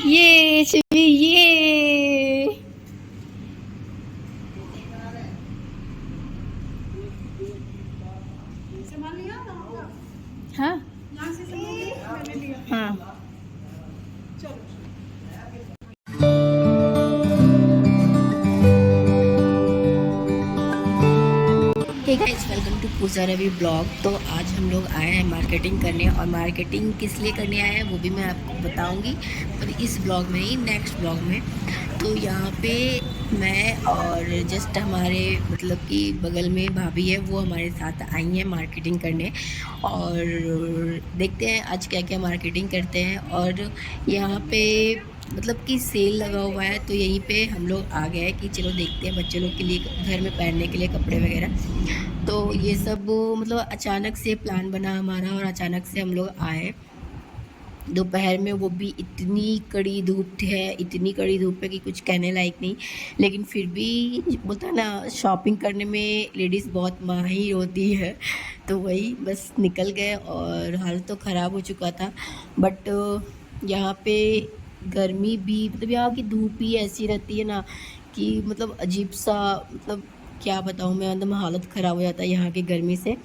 ये शिवी ये हाँ हाँ hey guys, welcome to Pooja Ravi blog. तो आज हम लोग आए हैं मार्केटिंग करने, और मार्केटिंग किस लिए करने आए हैं वो भी मैं आपको बताऊंगी, और इस ब्लॉग में ही, नेक्स्ट ब्लॉग में। तो यहाँ पे मैं और जस्ट हमारे मतलब कि बगल में भाभी है, वो हमारे साथ आई हैं मार्केटिंग करने। और देखते हैं आज क्या क्या मार्केटिंग करते हैं। और यहाँ पे मतलब कि सेल लगा हुआ है, तो यहीं पे हम लोग आ गए कि चलो देखते हैं बच्चे लोग के लिए घर में पहनने के लिए कपड़े वगैरह। तो ये सब मतलब अचानक से प्लान बना हमारा, और अचानक से हम लोग आए दोपहर में, वो भी इतनी कड़ी धूप है, इतनी कड़ी धूप है कि कुछ कहने लायक नहीं। लेकिन फिर भी बोलता है ना, शॉपिंग करने में लेडीज़ बहुत माहिर होती है। तो वही बस निकल गए, और हाल तो ख़राब हो चुका था। बट यहाँ पे गर्मी भी, मतलब यहाँ की धूप ही ऐसी रहती है ना कि मतलब अजीब सा, मतलब क्या बताऊँ मैं, एकदम हालत ख़राब हो जाता है यहाँ की गर्मी से।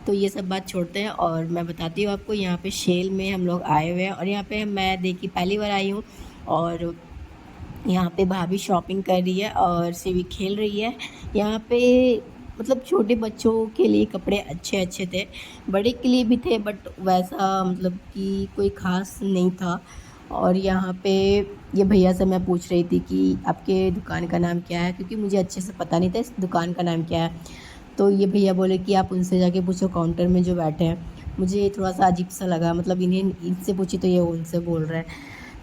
तो ये सब बात छोड़ते हैं, और मैं बताती हूँ आपको। यहाँ पे शेल में हम लोग आए हुए हैं, और यहाँ पे मैं देखी पहली बार आई हूँ। और यहाँ पे भाभी शॉपिंग कर रही है और सिवी खेल रही है। यहाँ पे मतलब छोटे बच्चों के लिए कपड़े अच्छे अच्छे थे, बड़े के लिए भी थे, बट वैसा मतलब कि कोई ख़ास नहीं था। और यहाँ पे ये भैया से मैं पूछ रही थी कि आपके दुकान का नाम क्या है, क्योंकि मुझे अच्छे से पता नहीं था इस दुकान का नाम क्या है। तो ये भैया बोले कि आप उनसे जाके पूछो, काउंटर में जो बैठे हैं। मुझे थोड़ा सा अजीब सा लगा, मतलब इन्हें इनसे पूछी तो ये उनसे बोल रहे हैं।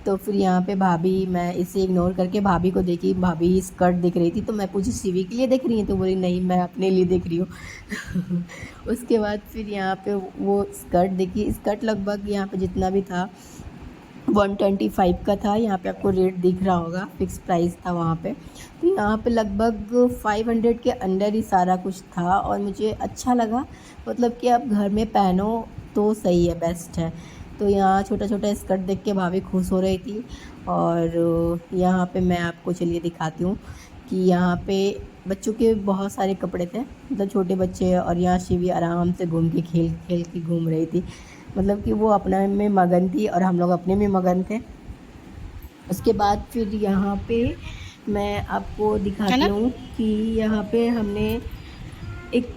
तो फिर यहाँ पे भाभी, मैं इसे इग्नोर करके भाभी को देखी, भाभी स्कर्ट देख रही थी। तो मैं पूछी सीवी के लिए देख रही है, तो बोली नहीं, मैं अपने लिए देख रही हूँ। उसके बाद फिर यहाँ पे वो स्कर्ट देखी। स्कर्ट लगभग यहाँ पे जितना भी था 125 का था। यहाँ पे आपको रेट दिख रहा होगा, फिक्स प्राइस था वहाँ पे। तो यहाँ पे लगभग 500 के अंडर ही सारा कुछ था, और मुझे अच्छा लगा। मतलब कि आप घर में पहनो तो सही है, बेस्ट है। तो यहाँ छोटा छोटा स्कर्ट देख के भाभी खुश हो रही थी। और यहाँ पे मैं आपको चलिए दिखाती हूँ कि यहाँ पे बच्चों के बहुत सारे कपड़े थे, मतलब छोटे बच्चे। और यहाँ शिवी आराम से घूम के खेल खेल के घूम रही थी, मतलब कि वो अपने में मगन थी और हम लोग अपने में मगन थे। उसके बाद फिर यहाँ पे मैं आपको दिखाती हूँ कि यहाँ पे हमने एक,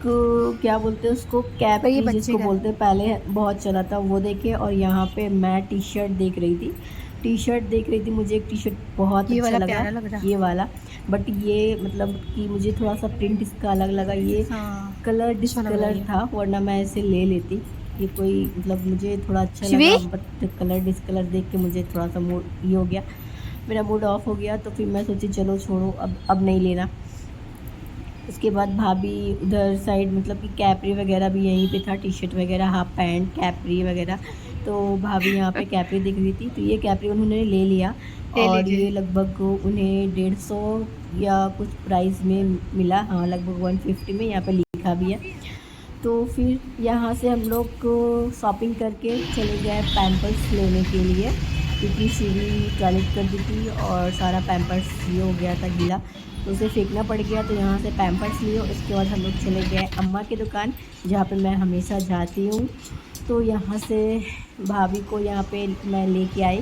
क्या बोलते हैं उसको, कैप ये जिसको बोलते हैं, पहले बहुत चला था, वो देखे। और यहाँ पे मैं टी शर्ट देख रही थी। मुझे एक टी शर्ट बहुत ये अच्छा वाला लगा, प्यारा लग रहा। ये वाला। बट ये मतलब कि मुझे थोड़ा सा प्रिंट इसका अलग लगा, ये हाँ, कलर अच्छा लग रहा है डिसकलर ये। था, वरना मैं इसे ले लेती। ये कोई मतलब मुझे थोड़ा अच्छा शिवी लगा, बट कलर डिसकलर देख के मुझे थोड़ा सा मूड ये हो गया, मेरा मूड ऑफ हो गया। तो फिर मैं सोची चलो छोड़ो, अब नहीं लेना। उसके बाद भाभी उधर साइड, मतलब कि कैपरी वगैरह भी यहीं पे था, टी शर्ट वगैरह, हाफ पैंट, कैपरी वगैरह। तो भाभी यहाँ पे कैपरी दिख रही थी, तो ये कैपरी उन्होंने ले लिया। ले और लीजिए। ये लगभग उन्हें 150 या कुछ प्राइस में मिला, हाँ लगभग 150 में, यहाँ पे लिखा भी है। तो फिर यहाँ से हम लोग शॉपिंग करके चले गए पैम्पर्स लेने के लिए, क्योंकि सीढ़ी टॉयलेट कर दी थी और सारा पैम्पर्स ये हो गया था गीला, तो उसे फेंकना पड़ गया। तो यहाँ से पैम्पर्स लिए, उसके बाद हम लोग चले गए अम्मा की दुकान, जहाँ पे मैं हमेशा जाती हूँ। तो यहाँ से भाभी को यहाँ पे मैं लेके आई,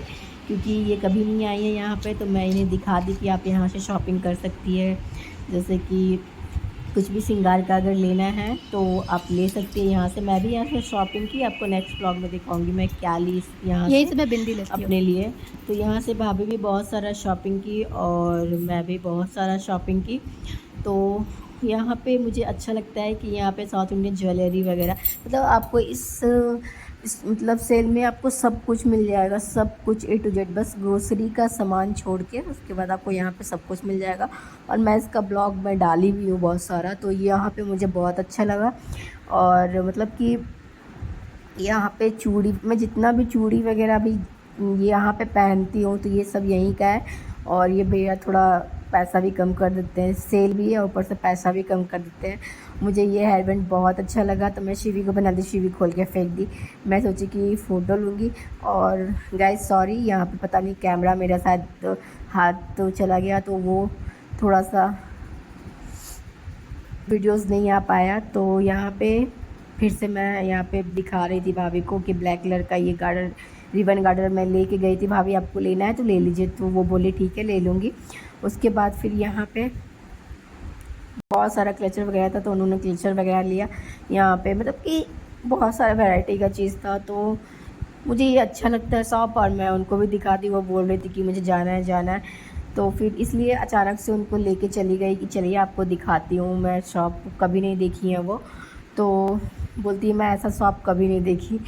क्योंकि ये कभी नहीं आई है यहाँ पे। तो मैं इन्हें दिखा दी कि आप यहाँ से शॉपिंग कर सकती है, जैसे कि कुछ भी श्रृंगार का अगर लेना है तो आप ले सकते हैं यहाँ से। मैं भी यहाँ से शॉपिंग की, आपको नेक्स्ट ब्लॉग में दिखाऊंगी मैं क्या ली यहाँ यही से से मैं बिंदी लेती हूँ। अपने लिए। तो यहाँ से भाभी भी बहुत सारा शॉपिंग की, और मैं भी बहुत सारा शॉपिंग की। तो यहाँ पे मुझे अच्छा लगता है कि यहाँ पे साउथ इंडियन ज्वेलरी वगैरह, मतलब आपको इस मतलब सेल में आपको सब कुछ मिल जाएगा, सब कुछ A to Z, बस ग्रोसरी का सामान छोड़ के, उसके बाद आपको यहाँ पे सब कुछ मिल जाएगा। और मैं इसका ब्लॉग मैं डाली भी हूँ बहुत सारा, तो यहाँ पे मुझे बहुत अच्छा लगा। और मतलब कि यहाँ पे चूड़ी, मैं जितना भी चूड़ी वगैरह भी यहाँ पे पहनती हूँ, तो ये सब यहीं का है। और ये भैया थोड़ा पैसा भी कम कर देते हैं, सेल भी है ऊपर से पैसा भी कम कर देते हैं। मुझे ये हेयर बैंड बहुत अच्छा लगा तो मैं शिवी को बना दी, शिवी खोल के फेंक दी। मैं सोची कि फ़ोटो लूँगी। और गाइस सॉरी, यहाँ पे पता नहीं कैमरा मेरा शायद हाथ तो चला गया तो वो थोड़ा सा वीडियोस नहीं आ पाया। तो यहाँ पे फिर से मैं यहाँ पे दिखा रही थी भाभी को कि ब्लैक कलर का ये गार्डर, रिबन गार्डर मैं लेके गई थी। भाभी आपको लेना है तो ले लीजिए, तो वो बोली ठीक है ले लूँगी। उसके बाद फिर यहाँ पे बहुत सारा क्लचर वगैरह था तो उन्होंने क्लचर वगैरह लिया। यहाँ पे मतलब कि बहुत सारा वैरायटी का चीज़ था तो मुझे ये अच्छा लगता है शॉप, और मैं उनको भी दिखाती। वो बोल रही थी कि मुझे जाना है जाना है, तो फिर इसलिए अचानक से उनको लेके चली गई कि चलिए आपको दिखाती हूँ। मैं शॉप कभी नहीं देखी है वो, तो बोलती है मैं ऐसा शॉप कभी नहीं देखी।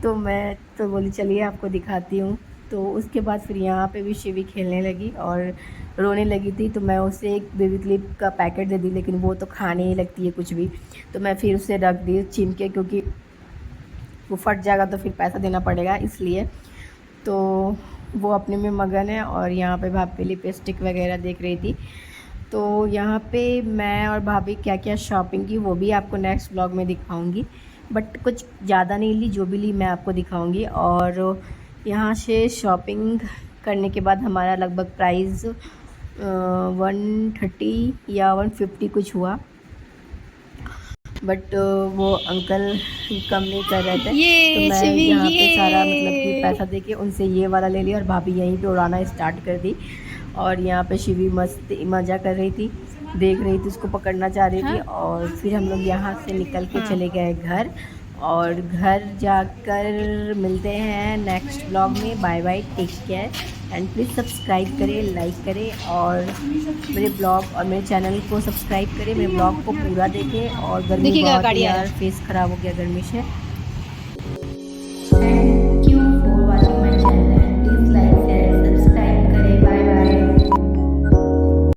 तो मैं तो बोली चलिए आपको दिखाती हूँ। तो उसके बाद फिर यहाँ पे भी शिवी खेलने लगी और रोने लगी थी, तो मैं उसे एक बेबी क्लिप का पैकेट दे दी, लेकिन वो तो खाने ही लगती है कुछ भी। तो मैं फिर उसे रख दी छीन के, क्योंकि वो फट जाएगा तो फिर पैसा देना पड़ेगा इसलिए। तो वो अपने में मगन है और यहाँ पे भाभी लिपस्टिक वगैरह देख रही थी। तो यहाँ पे मैं और भाभी क्या क्या शॉपिंग की वो भी आपको नेक्स्ट ब्लॉग में दिखाऊंगी, बट कुछ ज़्यादा नहीं ली, जो भी ली मैं आपको दिखाऊंगी। और यहाँ से शॉपिंग करने के बाद हमारा लगभग प्राइस 130 या 150 कुछ हुआ, बट वो अंकल कम नहीं कर रहे थे। तो मैं यहाँ पे सारा मतलब कि पैसा देके उनसे ये वाला ले लिया और भाभी यहीं पे उड़ाना स्टार्ट कर दी। और यहाँ पे शिवी मस्त मज़ा कर रही थी, देख रही थी, उसको पकड़ना चाह रही थी। और फिर हम लोग यहाँ से निकल के चले गए घर, और घर जाकर मिलते हैं नेक्स्ट ब्लॉग में। Bye bye, take care and please subscribe करें, लाइक करें और मेरे ब्लॉग और मेरे चैनल को सब्सक्राइब करें। मेरे ब्लॉग को पूरा देखें। और गर्मी बहुत है यार, फेस ख़राब हो गया गर्मी से।